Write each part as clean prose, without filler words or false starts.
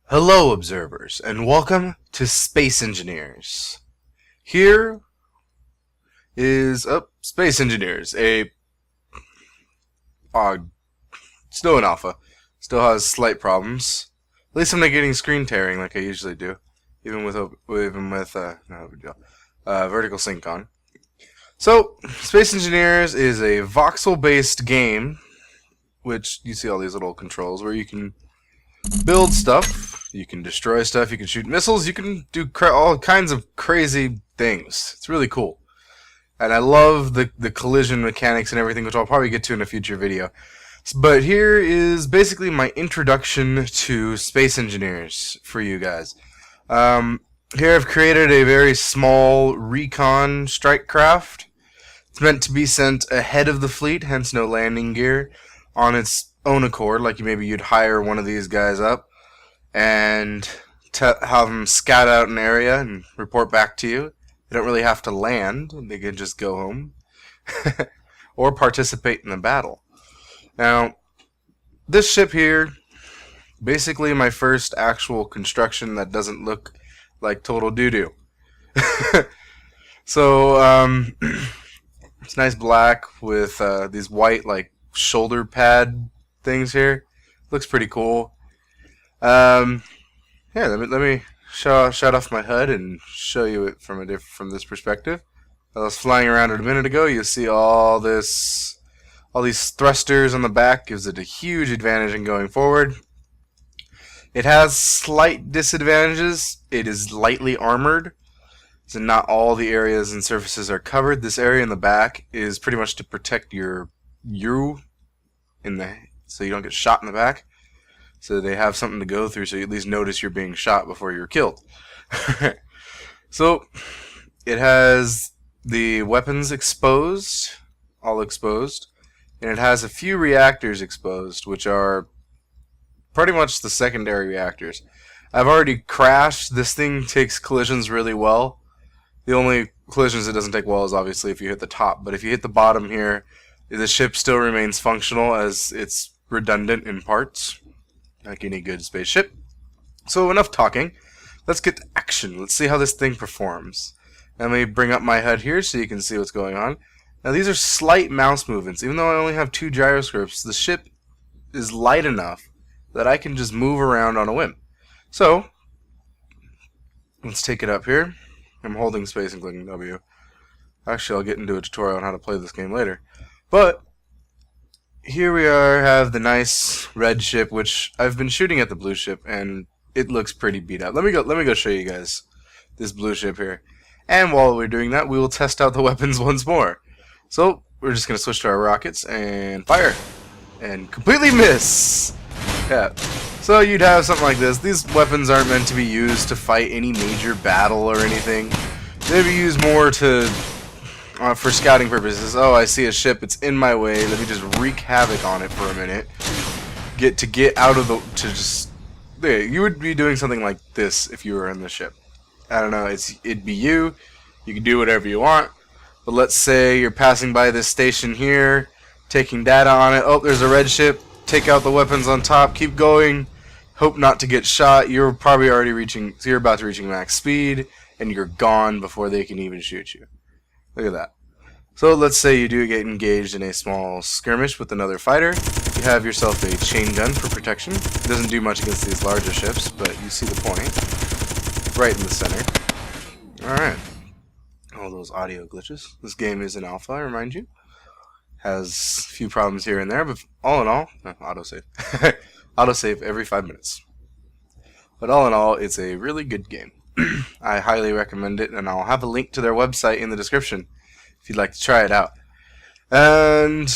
Hello, observers, and welcome to Space Engineers. Here is Space Engineers, still in alpha, still has slight problems. At least I'm not getting screen tearing like I usually do, even with no big deal, vertical sync on. So, Space Engineers is a voxel-based game, which you see all these little controls where you can build stuff, you can destroy stuff, you can shoot missiles, you can do all kinds of crazy things. It's really cool. And I love the collision mechanics and everything, which I'll probably get to in a future video. But here is basically my introduction to Space Engineers for you guys. Here I've created a very small recon strike craft. It's meant to be sent ahead of the fleet, hence no landing gear, on its own accord, like maybe you'd hire one of these guys up and have them scout out an area and report back to you. They don't really have to land, they can just go home or participate in the battle. Now, this ship here, basically my first actual construction that doesn't look like total doo-doo. So, it's nice black with these white like shoulder pad things here. Looks pretty cool. Yeah, let me shut off my HUD and show you it from this perspective. I was flying around it a minute ago. You see all these thrusters on the back. Gives it a huge advantage in going forward. It has slight disadvantages. It is lightly armored, so not all the areas and surfaces are covered. This area in the back is pretty much to protect you so you don't get shot in the back. So they have something to go through, so you at least notice you're being shot before you're killed. So it has the weapons exposed, all exposed, and it has a few reactors exposed, which are pretty much the secondary reactors. I've already crashed. This thing takes collisions really well. The only collisions it doesn't take well is obviously if you hit the top, but if you hit the bottom here, the ship still remains functional as it's redundant in parts, like any good spaceship. So enough talking. Let's get to action. Let's see how this thing performs. Let me bring up my HUD here so you can see what's going on. Now these are slight mouse movements. Even though I only have 2 gyroscopes, the ship is light enough that I can just move around on a whim. So, let's take it up here. I'm holding space and clicking W. Actually, I'll get into a tutorial on how to play this game later. But here we have the nice red ship, which I've been shooting at the blue ship, and it looks pretty beat up. Let me go show you guys this blue ship here. And while we're doing that, we will test out the weapons once more. So we're just gonna switch to our rockets and fire, and completely miss. Yeah. So you'd have something like this. These weapons aren't meant to be used to fight any major battle or anything. They'd be used more to for scouting purposes. Oh, I see a ship. It's in my way. Let me just wreak havoc on it for a minute. Get out of the there. You would be doing something like this if you were in the ship. I don't know. It'd be you. You can do whatever you want. But let's say you're passing by this station here, taking data on it. Oh, there's a red ship. Take out the weapons on top. Keep going. Hope not to get shot. You're probably already reaching. So you're about to reaching max speed, and you're gone before they can even shoot you. Look at that. So let's say you do get engaged in a small skirmish with another fighter. You have yourself a chain gun for protection. It doesn't do much against these larger ships, but you see the point. Right in the center. Alright. All those audio glitches. This game is in alpha, I remind you. Has a few problems here and there, but all in all, autosave. Autosave every 5 minutes. But all in all, it's a really good game. I highly recommend it, and I'll have a link to their website in the description if you'd like to try it out. And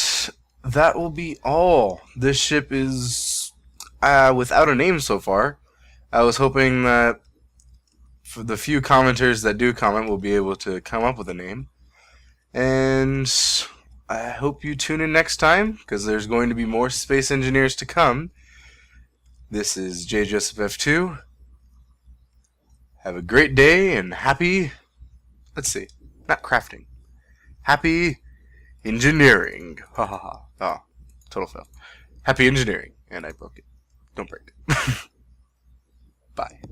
that will be all. This ship is without a name so far. I was hoping that for the few commenters that do comment, we'll be able to come up with a name. And I hope you tune in next time, because there's going to be more Space Engineers to come. This is J. Joseph F2. Have a great day and happy, let's see, not crafting. Happy engineering. Ha ha ha. Oh, total fail. Happy engineering. And I broke it. Don't break it. Bye.